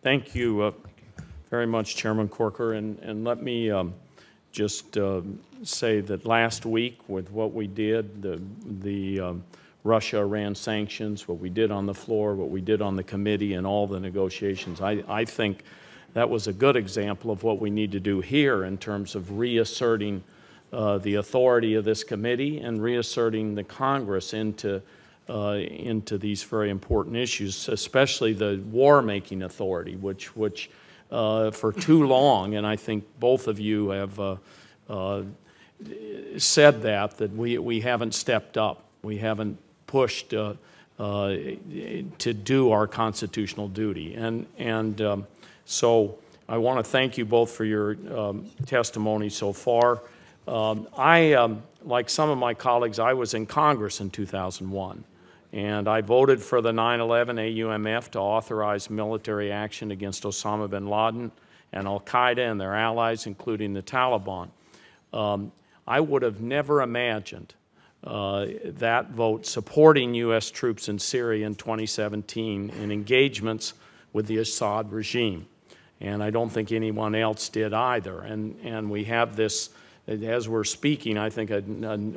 Thank you very much, Chairman Corker. And let me just say that last week with what we did, the Russia-Iran sanctions, what we did on the floor, what we did on the committee, and all the negotiations, I think that was a good example of what we need to do here in terms of reasserting the authority of this committee and reasserting the Congress into these very important issues, especially the war-making authority, which for too long, and I think both of you have said that we haven't stepped up. We haven't pushed to do our constitutional duty. And so I want to thank you both for your testimony so far. Like some of my colleagues, I was in Congress in 2001. And I voted for the 9/11 AUMF to authorize military action against Osama bin Laden and al-Qaeda and their allies, including the Taliban. I would have never imagined that vote supporting U.S. troops in Syria in 2017 in engagements with the Assad regime. And I don't think anyone else did either. And we have this, as we're speaking, I think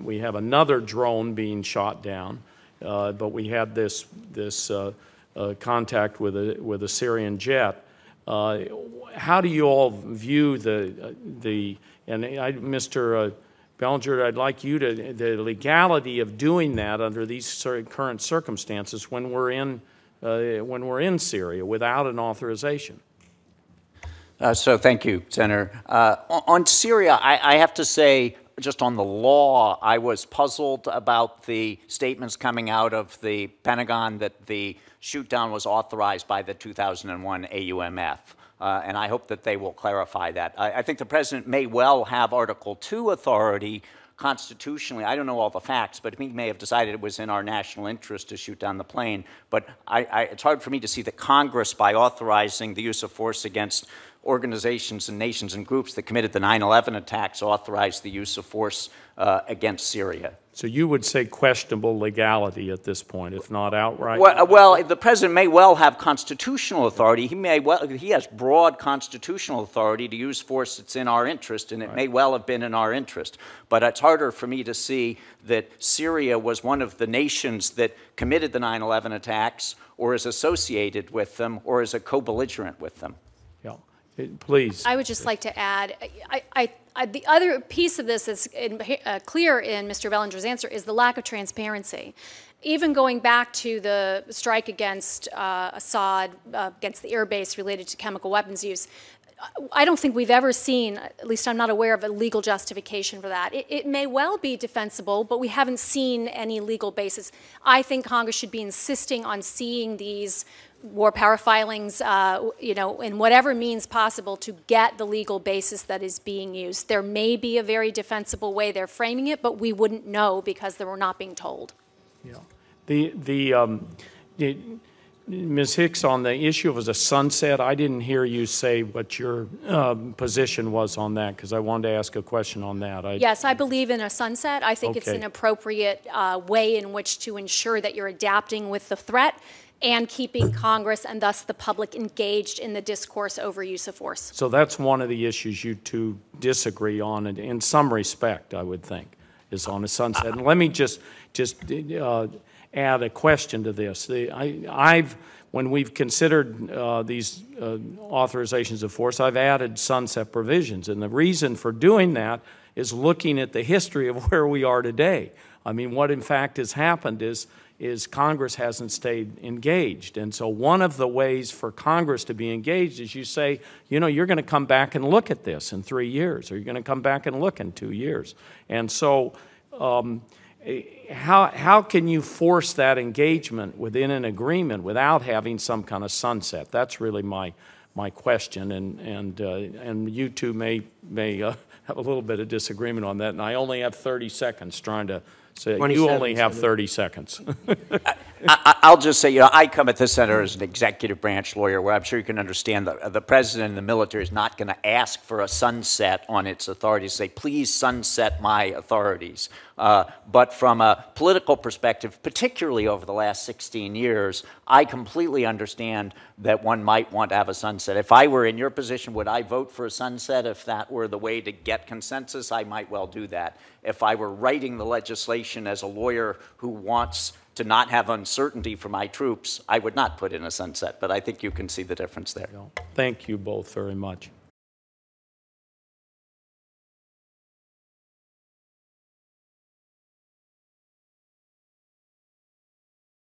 we have another drone being shot down. But we had this contact with a Syrian jet. How do you all view Mr. Bellinger, I'd like you to, the legality of doing that under these current circumstances when we're in Syria without an authorization? So thank you, Senator. On Syria, I have to say, just on the law, I was puzzled about the statements coming out of the Pentagon that the shoot-down was authorized by the 2001 AUMF. And I hope that they will clarify that. I think the President may well have Article 2 authority constitutionally. I don't know all the facts, but he may have decided it was in our national interest to shoot down the plane. But it's hard for me to see that Congress, by authorizing the use of force against organizations and nations and groups that committed the 9/11 attacks, authorized the use of force against Syria. So you would say questionable legality at this point, if not outright? Well, the President may well have constitutional authority. He has broad constitutional authority to use force that's in our interest, and it may well have been in our interest. But it's harder for me to see that Syria was one of the nations that committed the 9/11 attacks, or is associated with them, or is a co-belligerent with them. Yeah. Please. I would just like to add, the other piece of this that's clear in Mr. Bellinger's answer is the lack of transparency. Even going back to the strike against Assad, against the air base related to chemical weapons use, I don't think we've ever seen, at least I'm not aware of, a legal justification for that. It may well be defensible, but we haven't seen any legal basis. I think Congress should be insisting on seeing these war power filings, in whatever means possible to get the legal basis that is being used. There may be a very defensible way they're framing it, but we wouldn't know because we're not being told. Yeah. Ms. Hicks, on the issue of a sunset, I didn't hear you say what your position was on that, because I wanted to ask a question on that. Yes, I believe in a sunset. I think it's an appropriate way in which to ensure that you're adapting with the threat and keeping Congress and thus the public engaged in the discourse over use of force. So that's one of the issues you two disagree on, and in some respect, I would think, is on a sunset. And let me just add a question to this. When we've considered these authorizations of force, I've added sunset provisions, and the reason for doing that is looking at the history of where we are today. I mean, what in fact has happened is Congress hasn't stayed engaged. And so one of the ways for Congress to be engaged is you say, you're going to come back and look at this in 3 years, or you're going to come back and look in 2 years. And so how can you force that engagement within an agreement without having some kind of sunset? That's really my question, and you two may have a little bit of disagreement on that, and I only have 30 seconds trying to say, you only have 30 seconds. I'll just say, I come at this center as an executive branch lawyer, where I'm sure you can understand that the president and the military is not going to ask for a sunset on its authorities, say, please sunset my authorities. But from a political perspective, particularly over the last 16 years, I completely understand that one might want to have a sunset. If I were in your position, would I vote for a sunset if that were the way to get consensus? I might well do that. If I were writing the legislation as a lawyer who wants to not have uncertainty for my troops, I would not put in a sunset. But I think you can see the difference there. Thank you both very much.